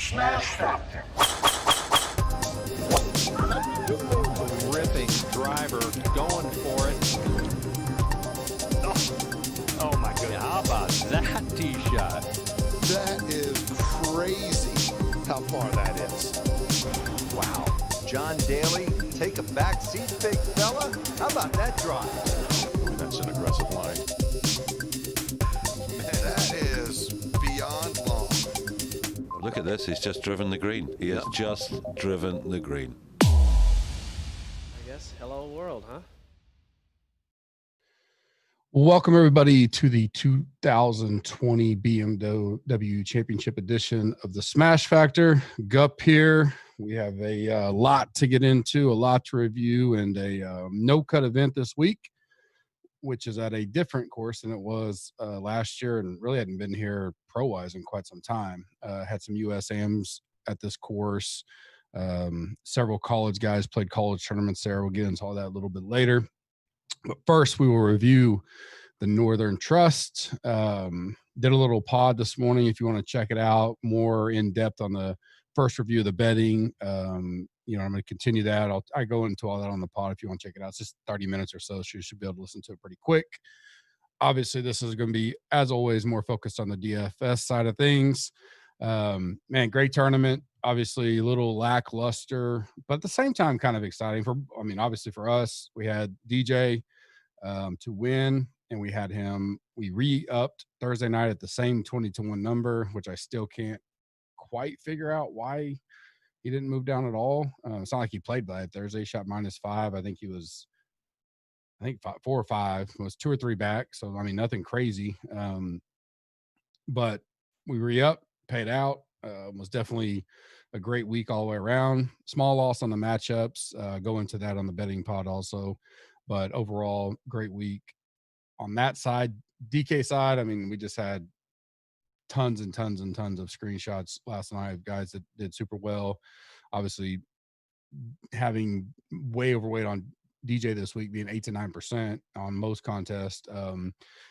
SmashFactor. Ripping driver, going for it. Oh my goodness. How about that tee shot? That is crazy how far that is. Wow. John Daly, take a back seat, big fella. How about that drive? That's an aggressive line. Man, that is beyond long. Look at this. He's just driven the green. He has just driven the green. I guess hello world, huh? Welcome everybody to the 2020 BMW Championship edition of the SmashFactor. Gup here. We have a lot to get into, a lot to review, and a no-cut event this week, which is at a different course than it was last year, and really hadn't been here pro-wise in quite some time. Had some USAMs at this course. Several college guys played college tournaments there. We'll get into all that a little bit later. But first, we will review the Northern Trust. Did a little pod this morning. If you want to check it out more in depth on the first review of the betting, I'm going to continue that. I go into all that on the pod if you want to check it out. It's just 30 minutes or so you should be able to listen to it pretty quick. Obviously, this is going to be, as always, more focused on the DFS side of things. Man, great tournament. Obviously, a little lackluster, but at the same time, kind of exciting. Obviously for us, we had DJ to win, and we had him. We re-upped Thursday night at the same 20-1 number, which I still can't quite figure out why he didn't move down at all. It's not like he played by it Thursday. He shot -5. I think he was, 4 or 5. It was 2 or 3 back. So, nothing crazy. But we re-upped, paid out. Was definitely a great week all the way around. Small loss on the matchups. Go into that on the betting pod also. But overall, great week on that side. DK side, we just had tons and tons and tons of screenshots last night of guys that did super well. Obviously, having way overweight on DJ this week, being 8 to 9% on most contests.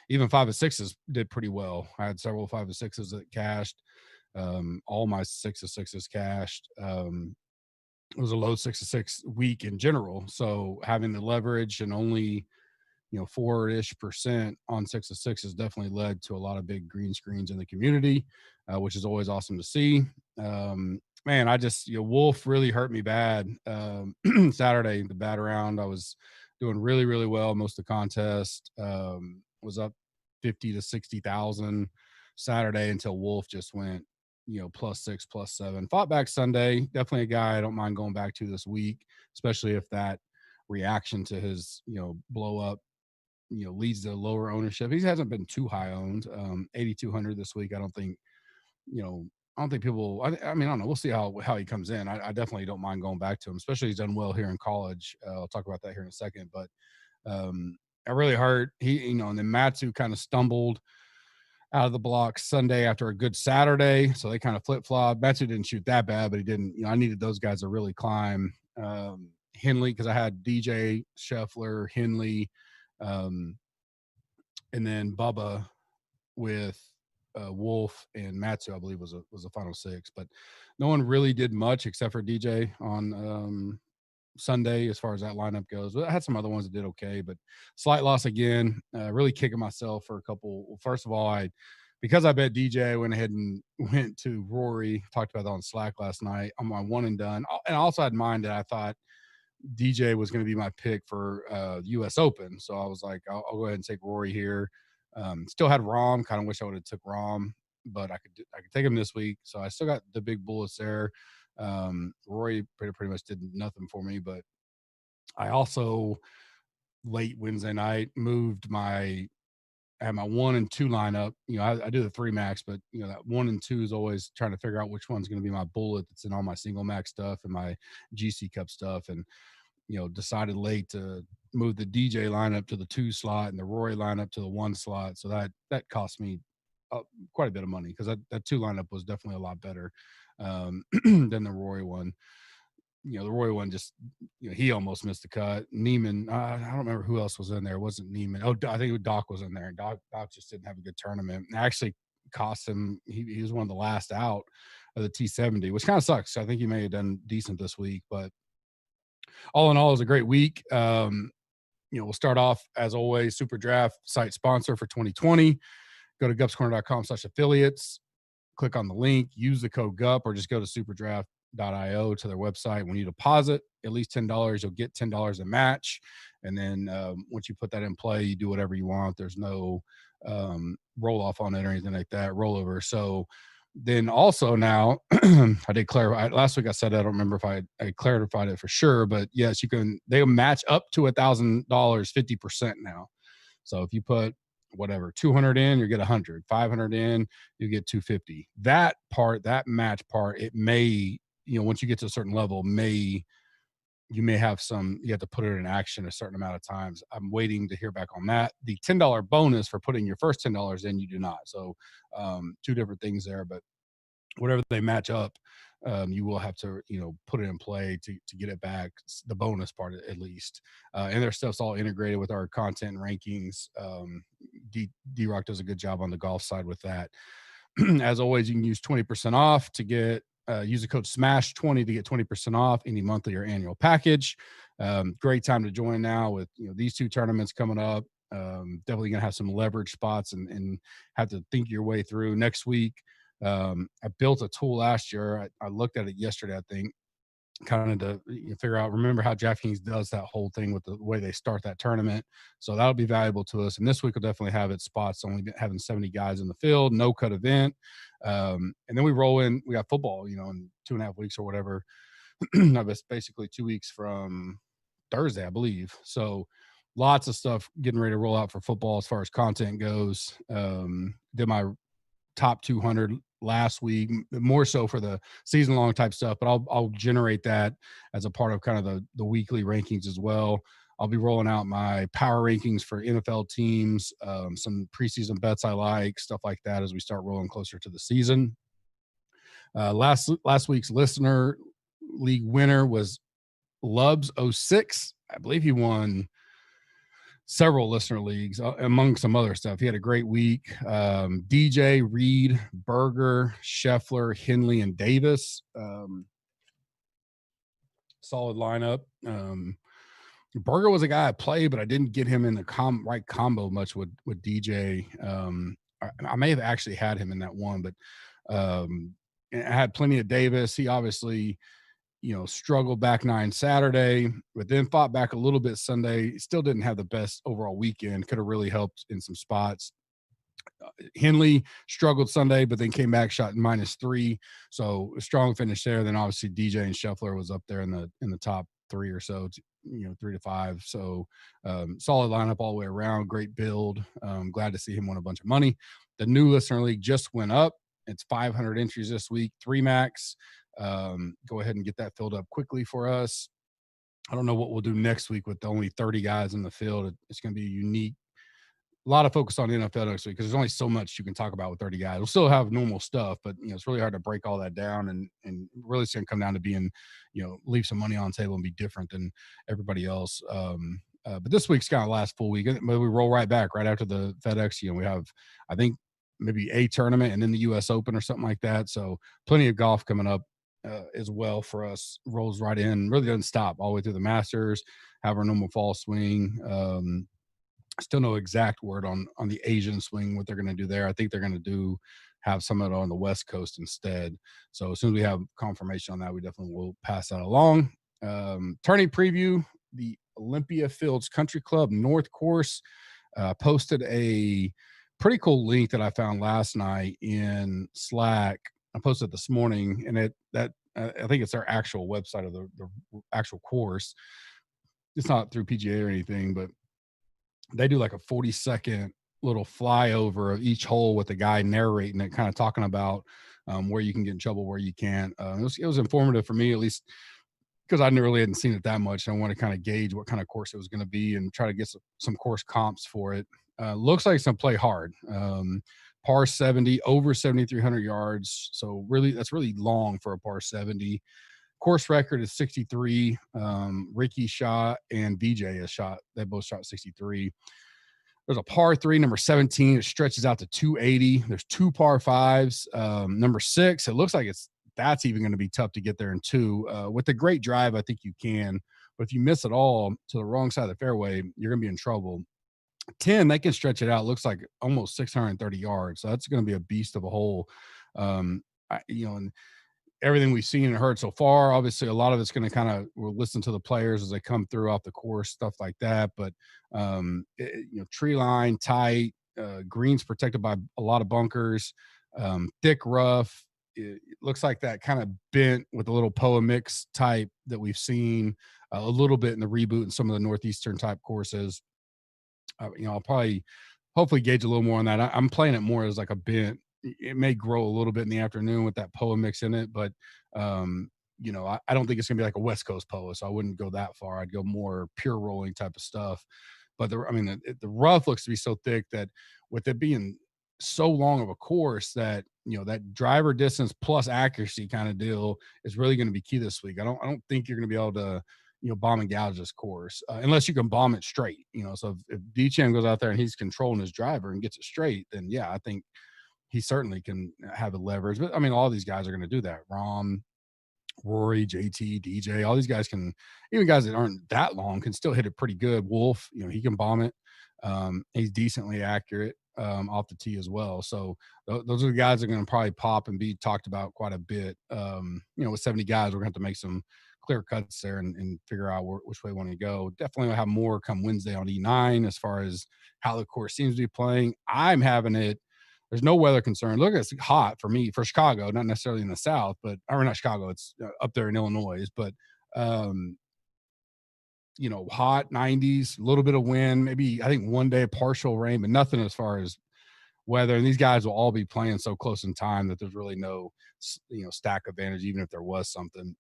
Even 5 of 6s did pretty well. I had several 5 of 6s that cashed. All my 6 of 6s cashed. It was a low 6 of 6 week in general. So having the leverage and only 4-ish% on 6 of 6 has definitely led to a lot of big green screens in the community, which is always awesome to see. Man, I just, Wolf really hurt me bad. Saturday, the bat around, I was doing really, really well most of the contest. Was up 50 to 60,000 Saturday until Wolf just went, +6, +7. Fought back Sunday. Definitely a guy I don't mind going back to this week, especially if that reaction to his, blow up, leads to lower ownership. He hasn't been too high owned. 8,200 this week. I don't think people, I don't know. We'll see how he comes in. I definitely don't mind going back to him, especially he's done well here in college. I'll talk about that here in a second, but I really hurt. And then Matsu kind of stumbled out of the block Sunday after a good Saturday. So they kind of flip-flopped. Matsu didn't shoot that bad, but he didn't, I needed those guys to really climb. Henley, because I had DJ, Scheffler, Henley, and then Bubba with Wolf and Matsu, I believe was a final 6, but no one really did much except for DJ on Sunday as far as that lineup goes. I had some other ones that did okay, but slight loss again. Really kicking myself for a couple. First of all, because I bet DJ, I went ahead and went to Rory. Talked about that on Slack last night on my one and done. And I also had in mind that I thought DJ was going to be my pick for U.S. Open. So I was like, I'll go ahead and take Rory here. Still had Rahm. Kind of wish I would have took Rahm, but I could take him this week. So I still got the big bullets there. Rory pretty much did nothing for me, but I also late Wednesday night moved I had my 1 and 2 lineup. I do the 3 max, but that 1 and 2 is always trying to figure out which one's going to be my bullet that's in all my single max stuff and my GC Cup stuff. And, decided late to move the DJ lineup to the 2 slot and the Rory lineup to the 1 slot. So that cost me quite a bit of money because that 2 lineup was definitely a lot better than the Rory one. The Roy one just, he almost missed the cut. Neiman, I don't remember who else was in there. It wasn't Neiman. Oh, I think Doc was in there. Doc just didn't have a good tournament. It actually cost him. He was one of the last out of the T70, which kind of sucks. I think he may have done decent this week, but all in all, it was a great week. We'll start off as always, Super Draft site sponsor for 2020. Go to gupscorner.com/affiliates, click on the link, use the code GUP, or just go to superdraft.io to their website. When you deposit at least $10, you'll get $10 a match. And then once you put that in play, you do whatever you want. There's no roll off on it or anything like that, rollover. So then also now, I did clarify last week. I said I don't remember if I clarified it for sure, but yes, you can. They'll match up to $1,000, 50% now. So if you put whatever 200 in, you get 100. 500 in, you get 250. That part, that match part, it may, once you get to a certain level, you may have you have to put it in action a certain amount of times. I'm waiting to hear back on that. The $10 bonus for putting your first $10 in, you do not. So two different things there, but whatever they match up, you will have to, put it in play to get it back, the bonus part at least. And their stuff's all integrated with our content and rankings. D-Rock does a good job on the golf side with that. As always, you can use 20% off to get, use the code SMASH20 to get 20% off any monthly or annual package. Great time to join now with, these two tournaments coming up. Definitely going to have some leverage spots and have to think your way through next week. I built a tool last year. I looked at it yesterday, I think, kind of to figure out, remember how DraftKings does that whole thing with the way they start that tournament. So that'll be valuable to us. And this week will definitely have its spots, only having 70 guys in the field, no cut event. And then we roll in, we got football, in 2.5 weeks or whatever. That's basically 2 weeks from Thursday, I believe. So lots of stuff getting ready to roll out for football as far as content goes. Did my top 200 last week, more so for the season long type stuff, but I'll generate that as a part of kind of the weekly rankings as well. I'll be rolling out my power rankings for NFL teams, some preseason bets I like, stuff like that as we start rolling closer to the season. Last week's listener league winner was Lubs06. I believe he won several listener leagues among some other stuff. He had a great week. DJ, Reed, Berger, Scheffler, Henley, and Davis. Solid lineup. Berger was a guy I played, but I didn't get him in the right combo much with DJ. I may have actually had him in that one, but I had plenty of Davis. He obviously struggled back 9 Saturday, but then fought back a little bit Sunday. Still didn't have the best overall weekend. Could have really helped in some spots. Henley struggled Sunday, but then came back, shot -3. So a strong finish there. Then obviously DJ and Scheffler was up there in the top 3 or so, 3 to 5. So solid lineup all the way around. Great build. Glad to see him win a bunch of money. The new listener league just went up. It's 500 entries this week, 3 max. Go ahead and get that filled up quickly for us. I don't know what we'll do next week with only 30 guys in the field. It's going to be unique. A lot of focus on the NFL next week because there's only so much you can talk about with 30 guys. We'll still have normal stuff, but it's really hard to break all that down and really it's going to come down to being, leave some money on the table and be different than everybody else. But this week's kind of last full week. But we roll right back right after the FedEx. We have, I think, maybe a tournament and then the U.S. Open or something like that. So plenty of golf coming up as well for us. Rolls right in, really doesn't stop all the way through the Masters, have our normal fall swing. Still no exact word on the Asian swing, what they're going to do there. I think they're going to have some of it on the West Coast instead. So as soon as we have confirmation on that, we definitely will pass that along. Tourney preview, the Olympia Fields Country Club North Course posted a pretty cool link that I found last night in Slack. I posted it this morning, and I think it's their actual website of the actual course. It's not through PGA or anything, but they do like a 40-second little flyover of each hole with the guy narrating it, kind of talking about where you can get in trouble, where you can't. It was informative for me, at least because I really hadn't seen it that much. And I want to kind of gauge what kind of course it was going to be and try to get some course comps for it. Looks like it's going to play hard. Par 70, over 7,300 yards. So really, that's really long for a par 70. Course record is 63. Ricky shot and VJ has shot. They both shot 63. There's a par 3, number 17. It stretches out to 280. There's 2 par 5s. Number 6, it looks like it's that's even going to be tough to get there in 2. With a great drive, I think you can. But if you miss it all to the wrong side of the fairway, you're going to be in trouble. 10, they can stretch it out. Looks like almost 630 yards. So that's going to be a beast of a hole. And everything we've seen and heard so far, obviously a lot of it's going to kind of, we'll listen to the players as they come through off the course, stuff like that. But, tree line tight, greens protected by a lot of bunkers, thick rough. It looks like that kind of bent with a little POA mix type that we've seen a little bit in the reboot and some of the Northeastern type courses. I'll probably hopefully gauge a little more on that. I'm playing it more as like a bent. It may grow a little bit in the afternoon with that POA mix in it, but I don't think it's gonna be like a West Coast POA, so I wouldn't go that far. I'd go more pure rolling type of stuff. But the rough looks to be so thick that with it being so long of a course that that driver distance plus accuracy kind of deal is really going to be key this week. I don't think you're going to be able to bomb and gouge this course unless you can bomb it straight. So if D-Chan goes out there and he's controlling his driver and gets it straight, then yeah, I think he certainly can have the leverage. But all these guys are going to do that. Rom, Rory, JT, DJ, all these guys can, even guys that aren't that long, can still hit it pretty good. Wolf, he can bomb it. He's decently accurate off the tee as well. So those are the guys that are going to probably pop and be talked about quite a bit. With 70 guys, we're going to have to make some clear cuts there and figure out which way we want to go. Definitely will have more come Wednesday on E9 as far as how the course seems to be playing. I'm having it. There's no weather concern. Look, it's hot for me, for Chicago, not necessarily in the South, or not Chicago. It's up there in Illinois, but hot 90s, a little bit of wind, maybe I think one day partial rain, but nothing as far as weather. And these guys will all be playing so close in time that there's really no, stack advantage, even if there was something.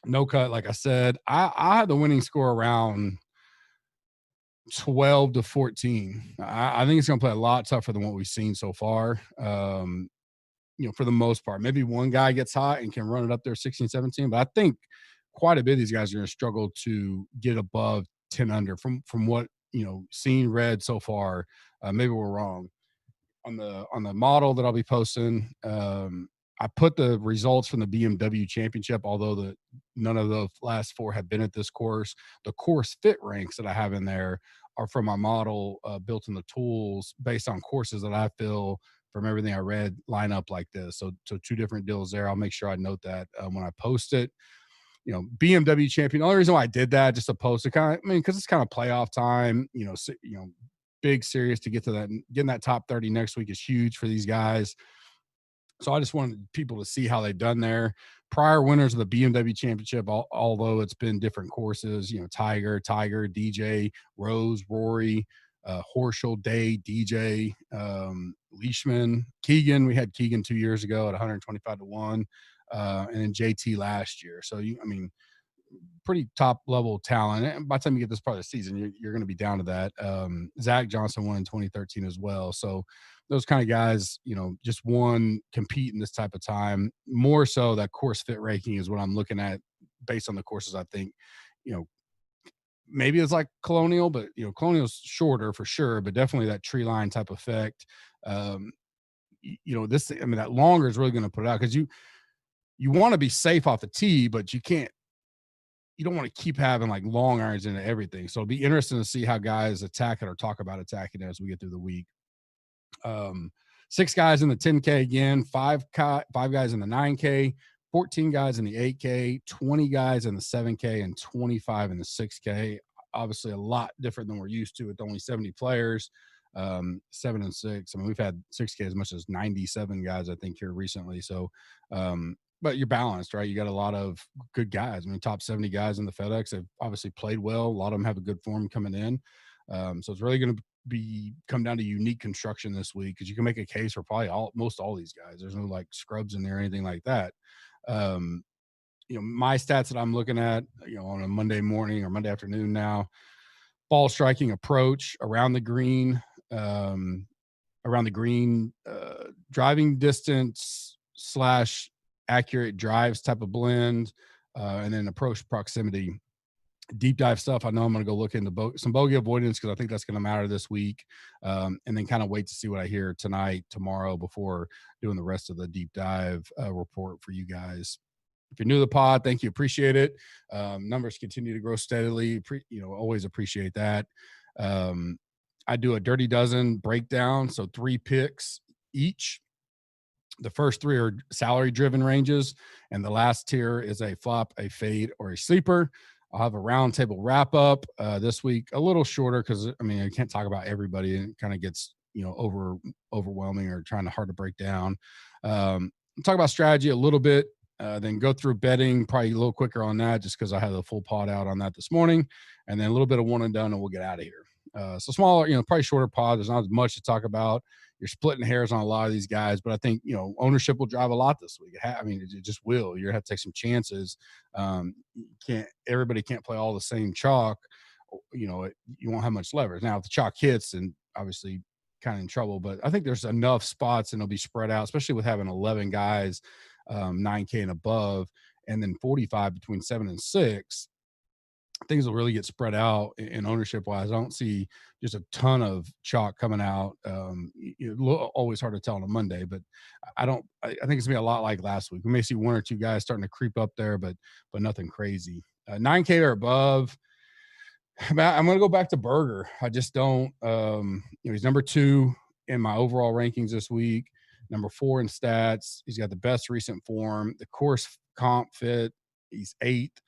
No cut, like I said, I had the winning score around 12 to 14. I think it's going to play a lot tougher than what we've seen so far. For the most part, maybe one guy gets hot and can run it up there 16, 17, but I think quite a bit of these guys are going to struggle to get above 10 under from what, seen, read so far. Maybe we're wrong on the model that I'll be posting. I put the results from the BMW Championship, although none of the last 4 have been at this course. The course fit ranks that I have in there are from my model built in the tools based on courses that I feel from everything I read line up like this. So 2 different deals there. I'll make sure I note that when I post it. BMW champion. The only reason why I did that just to post it because it's kind of playoff time. Big serious to get to that. Getting that top 30 next week is huge for these guys. So I just wanted people to see how they've done there. Prior winners of the BMW Championship, although it's been different courses, Tiger, DJ, Rose, Rory, Horschel, Day, DJ, Leishman, Keegan. We had Keegan 2 years ago at 125 to 1, and then JT last year. So pretty top level talent. And by the time you get this part of the season, you're going to be down to that. Zach Johnson won in 2013 as well. So those kind of guys, just compete in this type of time. More so that course fit ranking is what I'm looking at based on the courses. I think, maybe it's like Colonial, but Colonial's shorter for sure, but definitely that tree line type effect. That longer is really going to put it out because you want to be safe off the tee, but you don't want to keep having like long irons into everything. So it'll be interesting to see how guys attack it or talk about attacking it as we get through the week. 6 guys in the 10K again, 5 guys in the 9K, 14 guys in the 8K, 20 guys in the 7K, and 25 in the 6K. Obviously a lot different than we're used to with only 70 players, 7 and 6. We've had 6K as much as 97 guys, I think, here recently. So, but you're balanced, right? You got a lot of good guys. Top 70 guys in the FedEx have obviously played well. A lot of them have a good form coming in. So it's really going to come down to unique construction this week because you can make a case for probably most all these guys. There's no like scrubs in there or anything like that. My stats that I'm looking at, on a Monday morning or Monday afternoon now, ball striking approach around the green, driving distance / accurate drives type of blend, and then approach proximity. deep dive stuff. I know I'm going to go look into some bogey avoidance because I think that's going to matter this week. And then kind of wait to see what I hear tonight, tomorrow before doing the rest of the deep dive report for you guys. If you're new to the pod, thank you. Appreciate it. Numbers continue to grow steadily. Always appreciate that. I do a dirty dozen breakdown. So 3 picks each. The first 3 are salary driven ranges, and the last tier is a flop, a fade, or a sleeper. I'll have a roundtable wrap up this week, a little shorter because I can't talk about everybody, and it kind of gets overwhelming or hard to break down. Talk about strategy a little bit, then go through betting, probably a little quicker on that, just because I had the full pod out on that this morning, and then a little bit of one and done, and we'll get out of here. So smaller, probably shorter pod. There's not as much to talk about. You're splitting hairs on a lot of these guys, but I think, ownership will drive a lot this week. It just will. You're gonna have to take some chances. Everybody can't play all the same chalk. You won't have much leverage. Now, if the chalk hits, then obviously kind of in trouble, but I think there's enough spots and it'll be spread out, especially with having 11 guys, 9K and above, and then 45 between 7 and 6. Things will really get spread out in ownership wise. I don't see just a ton of chalk coming out. Always hard to tell on a Monday, but I think it's gonna be a lot like last week. We may see 1 or 2 guys starting to creep up there, but nothing crazy. 9K or above. I'm going to go back to Berger. I just don't, he's number 2 in my overall rankings this week, number 4 in stats. He's got the best recent form, the course comp fit. He's 8th.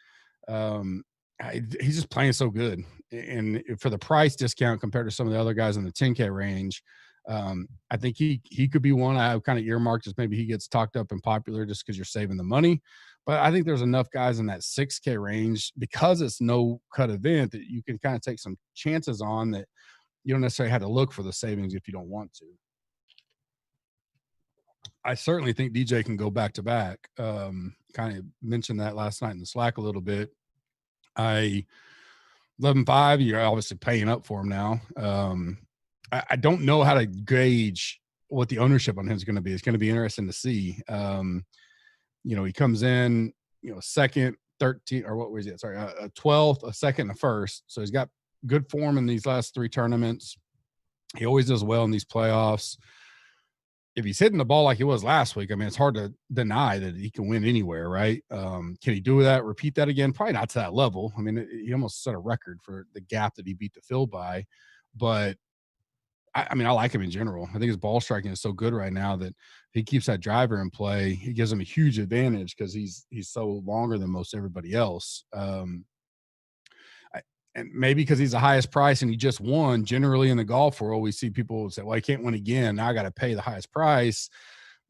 He's just playing so good, and for the price discount compared to some of the other guys in the 10K range, I think he could be one I have kind of earmarked as maybe he gets talked up and popular just because you're saving the money. But I think there's enough guys in that 6K range, because it's no cut event, that you can kind of take some chances on that you don't necessarily have to look for the savings if you don't want to. I certainly think DJ can go back to back. Kind of mentioned that last night in the Slack a little bit. 11.5, you're obviously paying up for him now. I don't know how to gauge what the ownership on him is going to be. It's going to be interesting to see. He comes in, second, 13, or what was it? Sorry, a 12th, a second, a first. So he's got good form in these last 3 tournaments. He always does well in these playoffs. If he's hitting the ball like he was last week, it's hard to deny that he can win anywhere, right? Can he do that? Repeat that again? Probably not to that level. He almost set a record for the gap that he beat the field by. But, I like him in general. I think his ball striking is so good right now that if he keeps that driver in play, he gives him a huge advantage because he's so longer than most everybody else. And maybe because he's the highest price and he just won. Generally in the golf world, we see people say, well, I can't win again. Now I got to pay the highest price.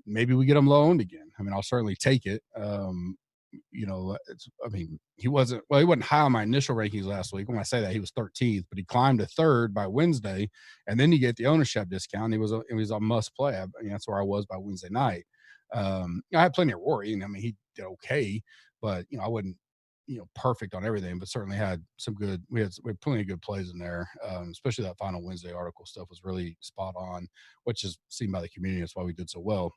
Maybe we get him low owned again. I'll certainly take it. He wasn't high on my initial rankings last week. When I say that, he was 13th, but he climbed to 3rd by Wednesday, and then you get the ownership discount. It was a must play. That's where I was by Wednesday night. I had plenty of Rory, and he did okay, but I wouldn't, perfect on everything, but certainly had some good. We had plenty of good plays in there, especially that final Wednesday article stuff was really spot on, which is seen by the community. That's why we did so well.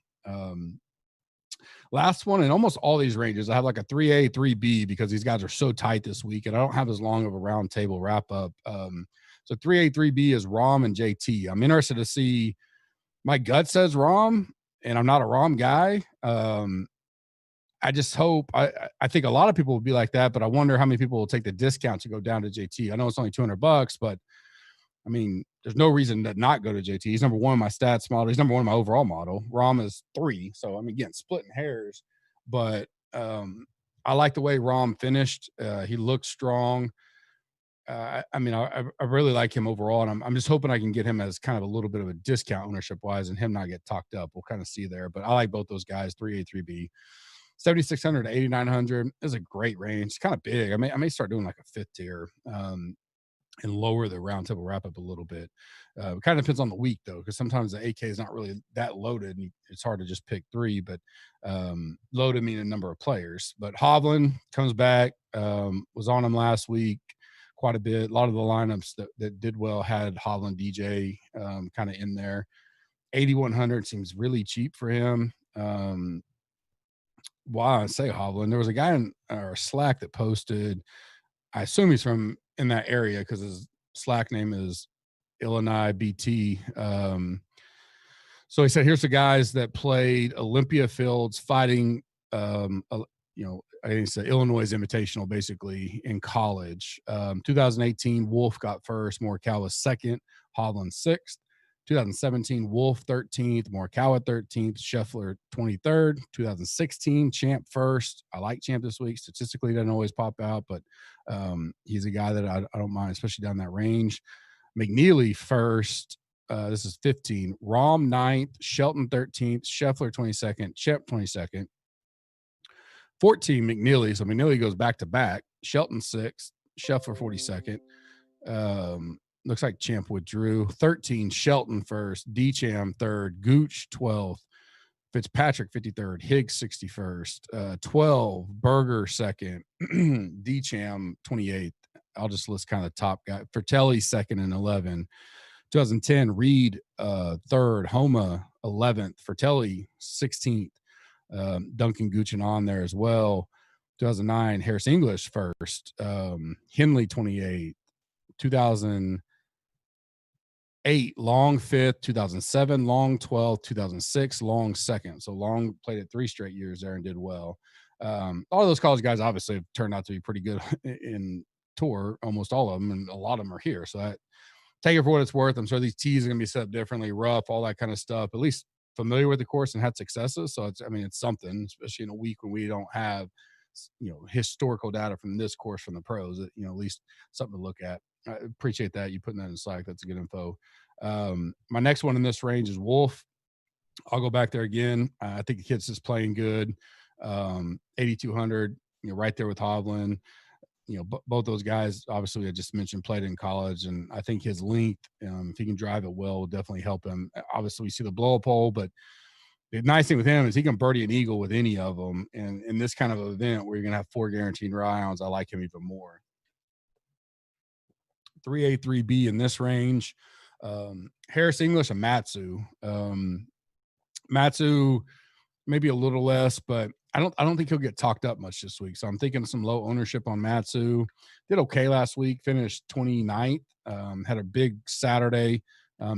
Last one in almost all these ranges, I have like a 3A, 3B because these guys are so tight this week, and I don't have as long of a round table wrap up. So 3A, 3B is Rom and JT. I'm interested to see. My gut says Rom, and I'm not a Rom guy. I just hope. I think a lot of people will be like that, but I wonder how many people will take the discount to go down to JT. I know it's only $200, but there's no reason to not go to JT. He's number 1 in my stats model. He's number 1 in my overall model. Rom is 3. So again, splitting hairs, but I like the way Rom finished. He looked strong. I really like him overall, and I'm just hoping I can get him as kind of a little bit of a discount ownership wise, and him not get talked up. We'll kind of see there, but I like both those guys. 3A, 3B. 7,600 to 8,900 is a great range. It's kind of big. I may start doing like a 5th tier and lower the round table wrap up a little bit. It kind of depends on the week though, because sometimes the AK is not really that loaded and it's hard to just pick 3, but loaded meaning a number of players. But Hovland comes back, was on him last week quite a bit. A lot of the lineups that did well had Hovland DJ kind of in there. 8,100 seems really cheap for him. Why I say Hovland, there was a guy in our Slack that posted I assume he's from in that area because his Slack name is Illinois BT. So he said, here's the guys that played Olympia Fields fighting, I think it's the Illinois Invitational basically in college. 2018, Wolf got first, Morikawa second, Hovland sixth. 2017, Wolf 13th, Morikawa 13th, Scheffler 23rd. 2016, Champ first. I like Champ this week. Statistically, doesn't always pop out, but he's a guy that I don't mind, especially down that range. McNeely first. This is 15. Rahm 9th, Shelton 13th, Scheffler 22nd, Champ 22nd. 14, McNeely. So McNeely goes back to back. Shelton 6th, Scheffler 42nd. Looks like Champ withdrew. 13, Shelton first, D-Cham third, Gooch 12th, Fitzpatrick 53rd, Higgs 61st, 12, Berger second, D-Cham 28th. I'll just list kind of the top guy. Fratelli second and 11. 2010, Reed third, Homa 11th, Fratelli 16th, Duncan Guchin on there as well. 2009, Harris English first, Henley 28th, 2008, Long fifth, 2007, Long 12th, 2006, Long second. So Long played it 3 straight years there and did well. All of those college guys obviously have turned out to be pretty good in tour, almost all of them, and a lot of them are here. So that, take it for what it's worth. I'm sure these tees are going to be set up differently, rough, all that kind of stuff. At least familiar with the course and had successes. So it's something, especially in a week when we don't have, historical data from this course from the pros. At least something to look at. I appreciate that you putting that in Slack. That's a good info. My next one in this range is Wolf. I'll go back there again. I think the kid's just playing good. 8,200, right there with Hovland. Both those guys, obviously, I just mentioned, played in college, and I think his length, if he can drive it well, will definitely help him. Obviously, we see the blow-up hole, but the nice thing with him is he can birdie an eagle with any of them. And in this kind of event where you're going to have 4 guaranteed rounds, I like him even more. 3A, 3B in this range. Harris English and Matsu. Matsu maybe a little less, but I don't think he'll get talked up much this week. So I'm thinking some low ownership on Matsu. Did okay last week, finished 29th, had a big Saturday.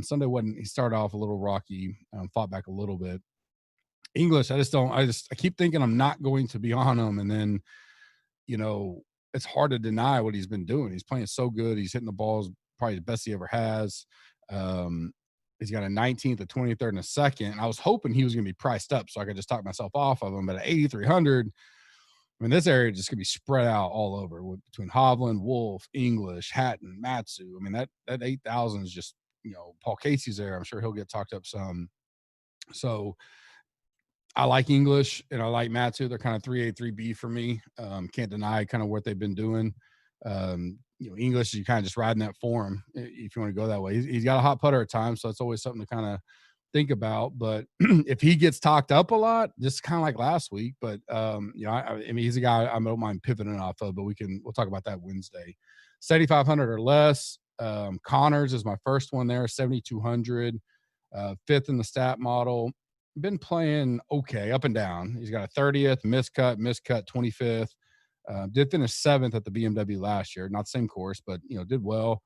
Sunday he started off a little rocky, fought back a little bit. English, I keep thinking I'm not going to be on him. And then, it's hard to deny what he's been doing. He's playing so good. He's hitting the balls probably the best he ever has. He's got a 19th, a 23rd, and a second. I was hoping he was going to be priced up so I could just talk myself off of him. But at 8,300, this area is just going to be spread out all over between Hovland, Wolf, English, Hatton, Matsu. That 8,000 is just, Paul Casey's there. I'm sure he'll get talked up some. So I like English and I like Matsu. They're kind of 3A, 3B for me. Can't deny kind of what they've been doing. English, you kind of just riding that form if you want to go that way. He's got a hot putter at times, so it's always something to kind of think about. But if he gets talked up a lot, just kind of like last week. But he's a guy I don't mind pivoting off of. But we'll talk about that Wednesday. 7,500 or less. Connors is my first one there. 7,200, 5th in the stat model. Been playing okay, up and down. He's got a 30th, miscut, 25th. Did finish 7th at the BMW last year. Not the same course, but, did well.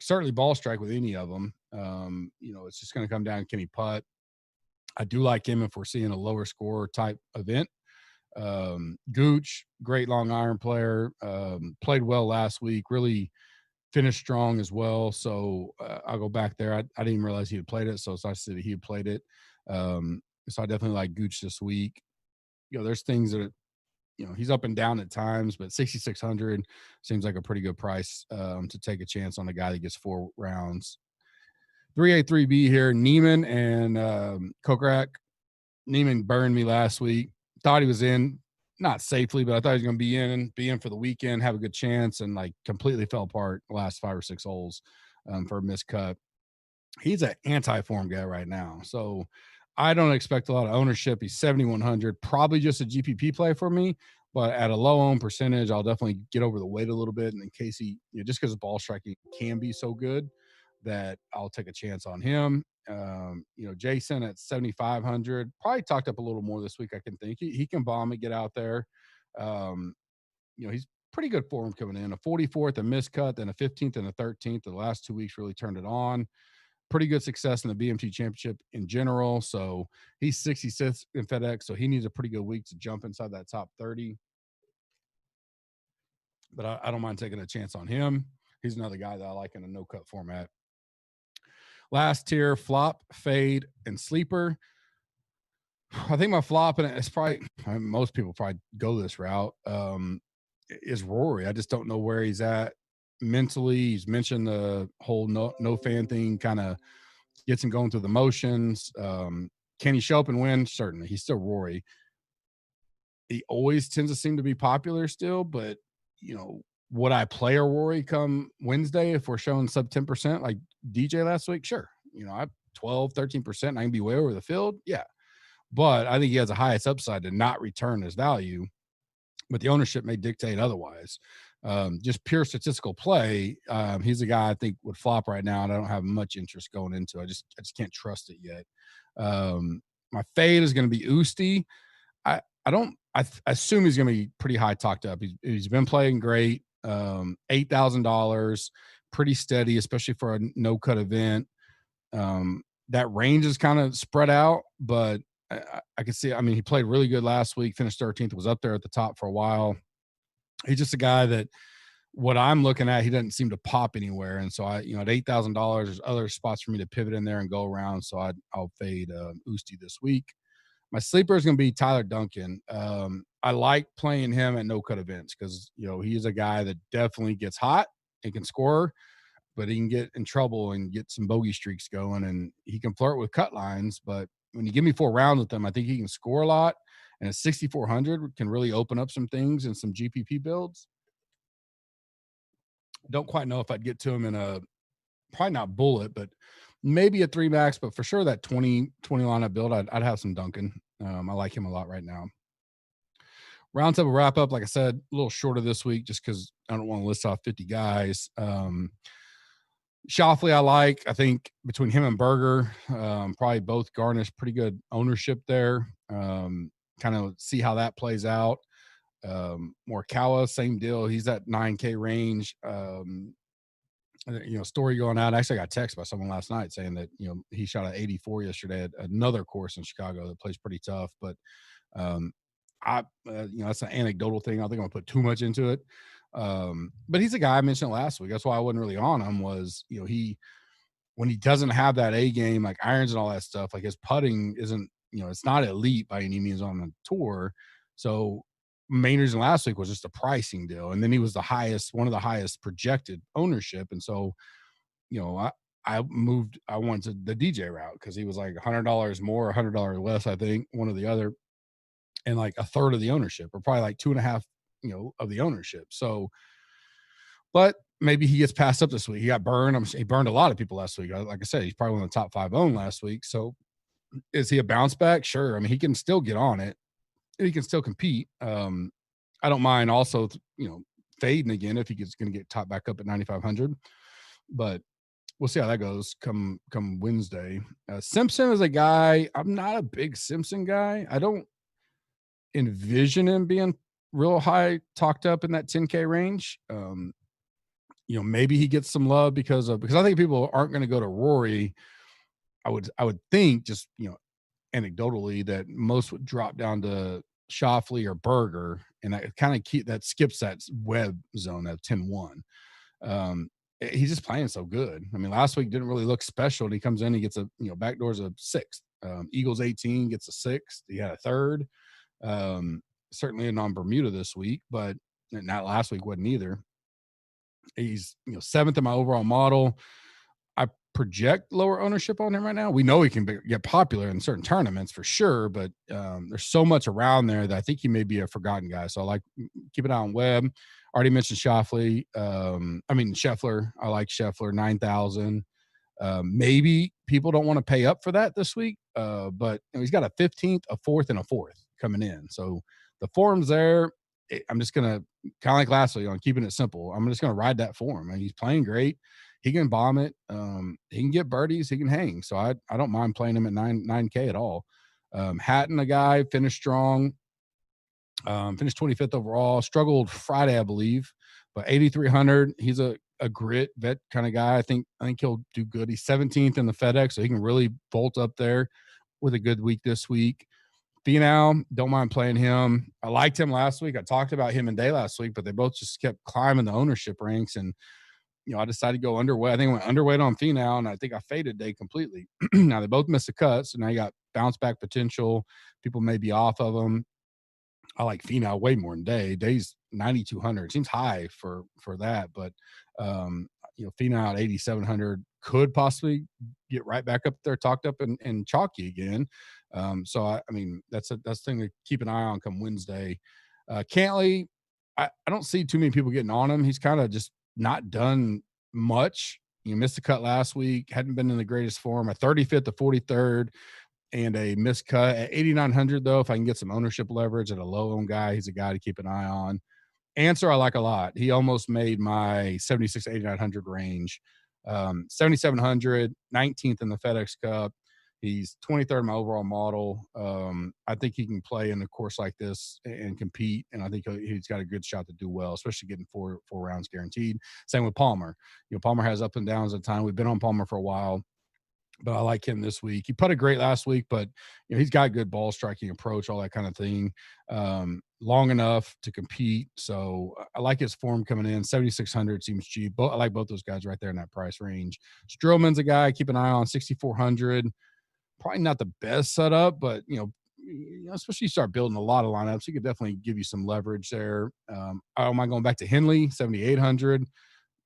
Certainly ball strike with any of them. It's just going to come down, can he putt? I do like him if we're seeing a lower score type event. Gooch, great long iron player. Played well last week. Really finished strong as well. So I'll go back there. I didn't even realize he had played it. So it's nice to see that he had played it. So I definitely like Gooch this week. There's things that, he's up and down at times, but 6,600 seems like a pretty good price to take a chance on a guy that gets 4 rounds. 3A, 3B here, Neiman and Kokrak. Neiman burned me last week. Thought he was in, not safely, but I thought he was going to be in for the weekend, have a good chance, and completely fell apart the last 5 or 6 holes for a miscut. He's an anti-form guy right now. So I don't expect a lot of ownership. He's 7,100, probably just a GPP play for me, but at a low own percentage, I'll definitely get over the weight a little bit. And in case just because the ball striking can be so good that I'll take a chance on him. Jason at 7,500, probably talked up a little more this week. I can think he can bomb and get out there. He's pretty good form coming in. A 44th, a miscut, then a 15th and a 13th. The last 2 weeks really turned it on. Pretty good success in the BMT Championship in general. So he's 66th in FedEx. So he needs a pretty good week to jump inside that top 30. But I don't mind taking a chance on him. He's another guy that I like in a no-cut format. Last tier, flop, fade, and sleeper. I think my flop, and it's probably most people probably go this route, is Rory. I just don't know where he's at mentally. He's mentioned the whole no fan thing kind of gets him going through the motions. Can he show up and win? Certainly. He's still Rory. He always tends to seem to be popular still, but would I play a Rory come Wednesday if we're showing sub 10% like DJ last week? Sure. I 12, 13%, and I can be way over the field. Yeah. But I think he has the highest upside to not return his value, but the ownership may dictate otherwise. Just pure statistical play. He's a guy I think would flop right now, and I don't have much interest going into. I just can't trust it yet. My fade is going to be Usti. I assume he's going to be pretty high talked up. He's been playing great. $8,000, pretty steady, especially for a no cut event. That range is kind of spread out, but I can see. I mean, he played really good last week. Finished 13th. Was up there at the top for a while. He's just a guy that what I'm looking at, he doesn't seem to pop anywhere. And so at $8,000, there's other spots for me to pivot in there and go around. So I'll fade Usti this week. My sleeper is going to be Tyler Duncan. I like playing him at no cut events because, he is a guy that definitely gets hot and can score, but he can get in trouble and get some bogey streaks going, and he can flirt with cut lines. But when you give me 4 rounds with him, I think he can score a lot. And a 6,400 can really open up some things in some GPP builds. Don't quite know if I'd get to him in a probably not bullet, but maybe a 3 max, but for sure that 20 lineup build, I'd have some Duncan. I like him a lot right now. Round table wrap up, like I said, a little shorter this week just because I don't want to list off 50 guys. Shoffley, I think between him and Berger, probably both garnish pretty good ownership there. Kind of see how that plays out. Morikawa, same deal. He's at 9K range. Story going out. Actually, I got a text by someone last night saying that, he shot at 84 yesterday at another course in Chicago that plays pretty tough. But, that's an anecdotal thing. I think I'm going to put too much into it. But he's a guy I mentioned last week. That's why I wasn't really on him was, when he doesn't have that A game, like irons and all that stuff, like his putting isn't, it's not elite by any means on the tour. So main reason last week was just a pricing deal. And then he was one of the highest projected ownership. And so, I went to the DJ route because he was like $100 more, $100 less, I think, one or the other, and like a third of the ownership, or probably like 2.5, of the ownership. So, but maybe he gets passed up this week. He got burned. He burned a lot of people last week. Like I said, he's probably one of the top 5 owned last week. So is he a bounce back? Sure. I mean, he can still get on it. He can still compete. I don't mind also, fading again if he gets going to get top back up at 9,500, but we'll see how that goes come Wednesday. Simpson is a guy. I'm not a big Simpson guy. I don't envision him being real high talked up in that 10K range. Maybe he gets some love because I think people aren't going to go to Rory. I would think just, anecdotally that most would drop down to Shoffley or Berger, and that kind of that skips that web zone of 10-1. He's just playing so good. I mean, last week didn't really look special, and he comes in, he gets backdoors a 6th. Eagles 18 gets a 6th. He had a 3rd. Certainly a non-Bermuda this week, but not last week wasn't either. He's 7th in my overall model. I project lower ownership on him right now. We know he can get popular in certain tournaments for sure, but there's so much around there that I think he may be a forgotten guy. So I like keep an eye on Webb. Already mentioned Scheffler. I like Scheffler, 9,000. Maybe people don't want to pay up for that this week, but he's got a 15th, a 4th, and a 4th coming in. So the form's there. I'm just going to, kind of like last week, on keeping it simple, I'm just going to ride that form. And he's playing great. He can bomb it. He can get birdies. He can hang. So I don't mind playing him at 9K at all. Hatton, a guy, finished strong. Finished 25th overall. Struggled Friday, I believe, but 8,300. He's a grit vet kind of guy. I think he'll do good. He's 17th in the FedEx, so he can really bolt up there with a good week this week. Finau, don't mind playing him. I liked him last week. I talked about him and Day last week, but they both just kept climbing the ownership ranks. And, I decided to go underweight. I think I went underweight on Finau, and I think I faded Day completely. Now, they both missed a cut, so now you got bounce back potential. People may be off of them. I like Finau way more than Day. Day's 9,200. Seems high for that, but Finau at 8,700 could possibly get right back up there, talked up and chalky again. So I mean that's the thing to keep an eye on come Wednesday. Cantley, I don't see too many people getting on him. He's kind of just not done much. Missed the cut last week, hadn't been in the greatest form. A 35th to 43rd. And a missed cut at 8,900, though. If I can get some ownership leverage at a low owned guy, he's a guy to keep an eye on. Answer I like a lot. He almost made my 76 to 8,900 range. 7,700, 19th in the FedEx Cup. He's 23rd in my overall model. I think he can play in a course like this and compete, and I think he's got a good shot to do well, especially getting four rounds guaranteed. Same with Palmer. Palmer has up and downs at time. We've been on Palmer for a while, but I like him this week. He putted great last week, but he's got good ball striking approach, all that kind of thing. Long enough to compete. So I like his form coming in. 7,600 seems cheap. I like both those guys right there in that price range. Strowman's a guy keep an eye on. 6,400. Probably not the best setup, but especially you start building a lot of lineups, he could definitely give you some leverage there. I don't mind going back to Henley, 7,800.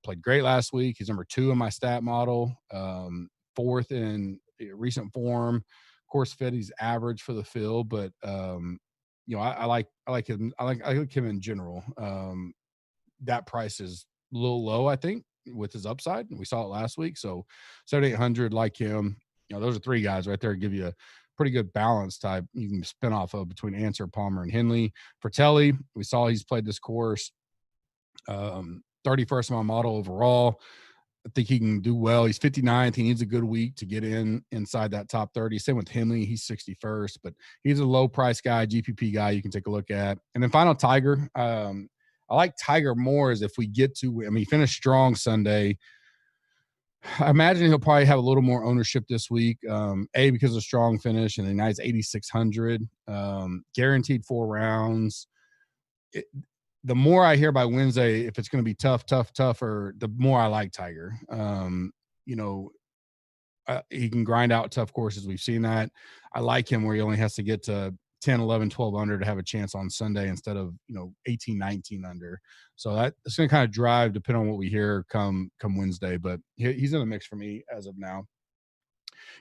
Played great last week. He's number 2 in my stat model. 4th in recent form. Of course, Fetty's average for the field, but I like him. I like him in general. That price is a little low, I think, with his upside. We saw it last week. So 7,800, like him. Those are 3 guys right there give you a pretty good balance type you can spin off of between Answer, Palmer, and Henley. Fratelli, we saw he's played this course. 31st in my model overall. I think he can do well. He's 59th. He needs a good week to get inside that top 30. Same with Henley. He's 61st, but he's a low price guy, GPP guy you can take a look at. And then final Tiger. I like Tiger more as if we get to, he finished strong Sunday. I imagine he'll probably have a little more ownership this week. Because of strong finish, and then now he's 8,600. Guaranteed 4 rounds. The more I hear by Wednesday, if it's going to be tougher, the more I like Tiger. He can grind out tough courses. We've seen that. I like him where he only has to get to 10, 11, 12 under to have a chance on Sunday instead of, 18, 19 under. So that's going to kind of drive, depending on what we hear come Wednesday. But he's in the mix for me as of now.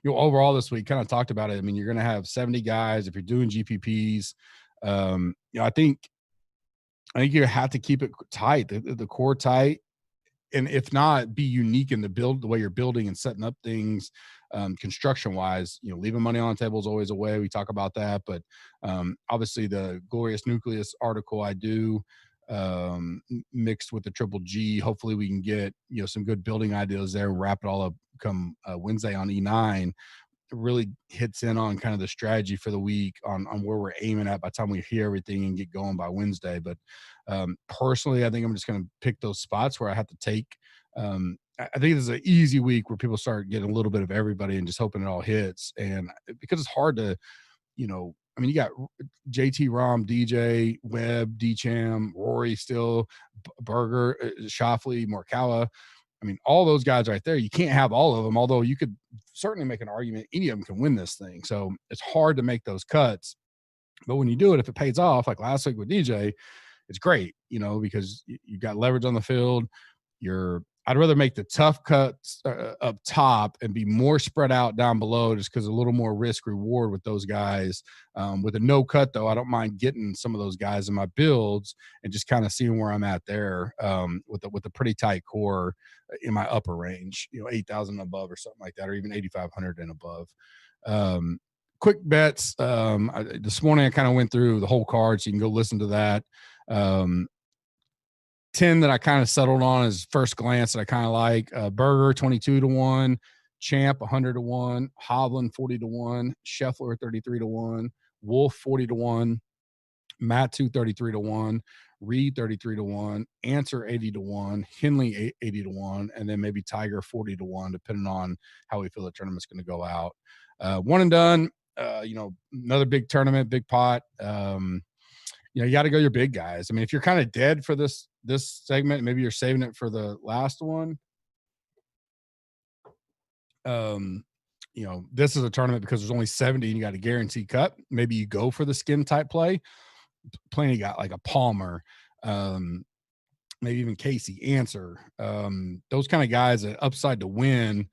Overall this week, kind of talked about it. You're going to have 70 guys if you're doing GPPs. I think you have to keep it tight, the core tight. And if not, be unique in the way you're building and setting up things construction wise. Leaving money on the table is always a way. We talk about that, but obviously the Glorious Nucleus article I do mixed with the Triple G. Hopefully we can get some good building ideas there and wrap it all up come Wednesday on E9. It really hits in on kind of the strategy for the week on where we're aiming at by the time we hear everything and get going by Wednesday. But personally, I think I'm just going to pick those spots where I have to take. I think this is an easy week where people start getting a little bit of everybody and just hoping it all hits. And because it's hard to, you got JT Rom, DJ, Webb, D-Cham, Rory still, Berger, Schauffele, Morikawa. All those guys right there, you can't have all of them, although you could certainly make an argument any of them can win this thing. So it's hard to make those cuts. But when you do it, if it pays off, like last week with DJ, it's great, because you got leverage on the field. I'd rather make the tough cuts up top and be more spread out down below just because a little more risk reward with those guys. With a no cut, though, I don't mind getting some of those guys in my builds and just kind of seeing where I'm at there with a pretty tight core in my upper range, 8,000 above or something like that, or even 8,500 and above. Quick bets. This morning I kind of went through the whole card, so you can go listen to that. 10 that I kind of settled on as first glance that I kind of like. Berger 22-1, Champ 100-1, Hovland 40-1, Scheffler 33-1, Wolf 40-1, Matt 233 to 1, Reed 33 to 1, Answer 80 to 1, Henley 80 to 1, and then maybe Tiger 40 to 1, depending on how we feel the tournament's going to go out. One and done. Another big tournament, big pot. You got to go your big guys. I mean, if you're kind of dead for this segment, maybe you're saving it for the last one. This is a tournament because there's only 70 and you got a guaranteed cut. Maybe you go for the skin type play. Plenty got like a Palmer, maybe even Casey, Answer. Those kind of guys that upside to win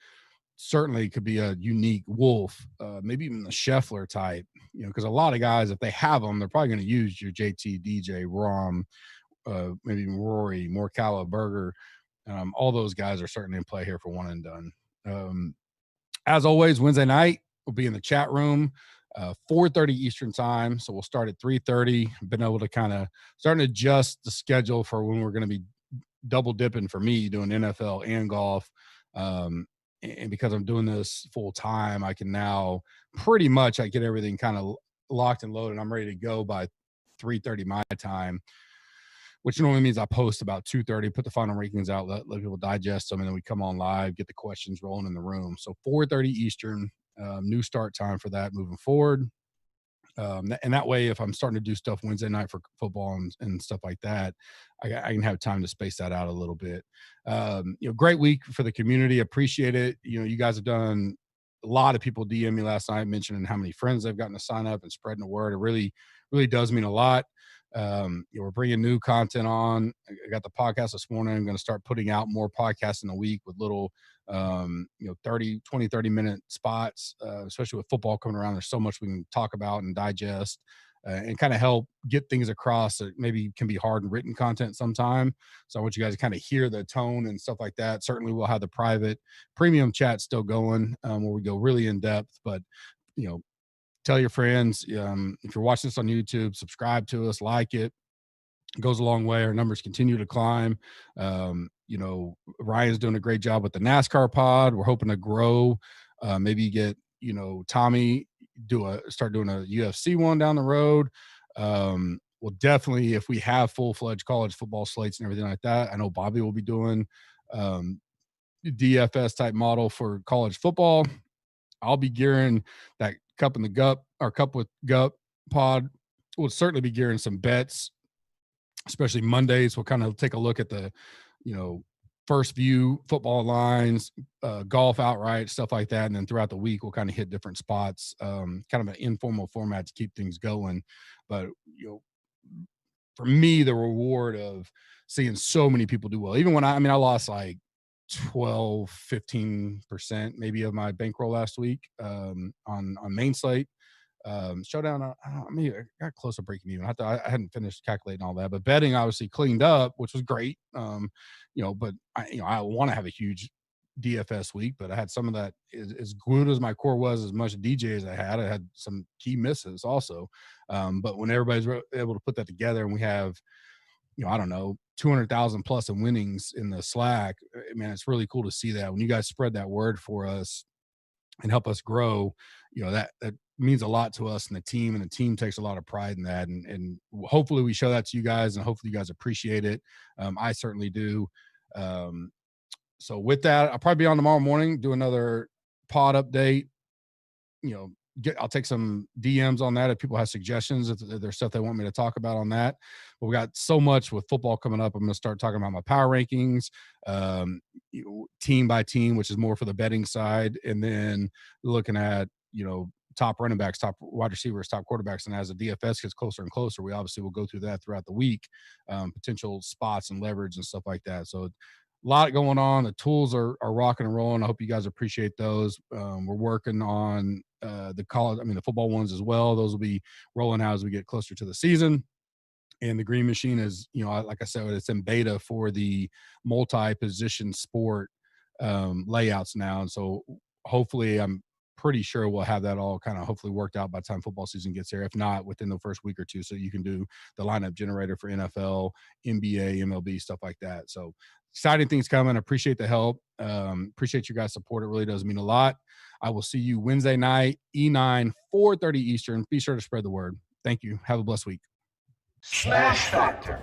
certainly could be a unique Wolf, maybe even the Scheffler type, because a lot of guys, if they have them, they're probably going to use your JT, DJ, Rom, maybe even Rory, Morikawa, Berger. All those guys are certainly in play here for one and done. As always, Wednesday night, we'll be in the chat room, 4:30 Eastern time. So we'll start at 3:30. Been able to kind of start to adjust the schedule for when we're going to be double dipping for me, doing NFL and golf. And because I'm doing this full time, I can now pretty much I get everything kind of locked and loaded. I'm ready to go by 3:30 my time, which normally means I post about 2:30, put the final rankings out, let people digest them, and then we come on live, get the questions rolling in the room. So 4:30 Eastern, new start time for that moving forward. And that way, if I'm starting to do stuff Wednesday night for football and stuff like that, I can have time to space that out a little bit. Great week for the community. Appreciate it. You guys have done a lot of people DM me last night mentioning how many friends they've gotten to sign up and spreading the word. It really, really does mean a lot. We're bringing new content on. I got the podcast this morning. I'm going to start putting out more podcasts in a week with little 30 minute spots, especially with football coming around. There's so much we can talk about and digest and kind of help get things across that maybe can be hard and written content sometime. So I want you guys to kind of hear the tone and stuff like that. Certainly we'll have the private premium chat still going, where we go really in depth, but tell your friends. If you're watching this on YouTube, subscribe to us, like it. It goes a long way. Our numbers continue to climb. Ryan's doing a great job with the NASCAR pod. We're hoping to grow. Maybe get, Tommy start doing a UFC one down the road. We'll definitely, if we have full-fledged college football slates and everything like that, I know Bobby will be doing DFS type model for college football. I'll be gearing that Cup in the Gup, or Cup with Gup pod. We'll certainly be gearing some bets, especially Mondays. We'll kind of take a look at the, first view football lines, golf outright, stuff like that. And then throughout the week, we'll kind of hit different spots, kind of an informal format to keep things going. But, for me, the reward of seeing so many people do well, even when I lost like 12-15% maybe of my bankroll last week on main slate. Showdown, I got close to breaking even. I hadn't finished calculating all that, but betting obviously cleaned up, which was great. But I want to have a huge DFS week, but I had some of that as good as my core was, as much DJ as I had some key misses also. But when everybody's able to put that together and we have, 200,000 plus in winnings in the Slack, man, it's really cool to see that when you guys spread that word for us and help us grow, that means a lot to us and the team takes a lot of pride in that. And hopefully we show that to you guys, and hopefully you guys appreciate it. I certainly do. So with that, I'll probably be on tomorrow morning, do another pod update. I'll take some DMs on that if people have suggestions, if there's stuff they want me to talk about on that. But we got so much with football coming up. I'm going to start talking about my power rankings, team by team, which is more for the betting side. And then looking at, top running backs, top wide receivers, top quarterbacks. And as the DFS gets closer and closer, we obviously will go through that throughout the week, potential spots and leverage and stuff like that. So a lot going on. The tools are rocking and rolling. I hope you guys appreciate those. We're working on the football ones as well. Those will be rolling out as we get closer to the season. And the Green Machine is, like I said, it's in beta for the multi-position sport layouts now. And so hopefully, I'm pretty sure we'll have that all kind of hopefully worked out by the time football season gets here. If not, within the first week or two, so you can do the lineup generator for NFL, NBA, MLB, stuff like that. So exciting things coming. Appreciate the help. Appreciate you guys' support. It really does mean a lot. I will see you Wednesday night, E9, 4:30 Eastern. Be sure to spread the word. Thank you. Have a blessed week. SmashFactor.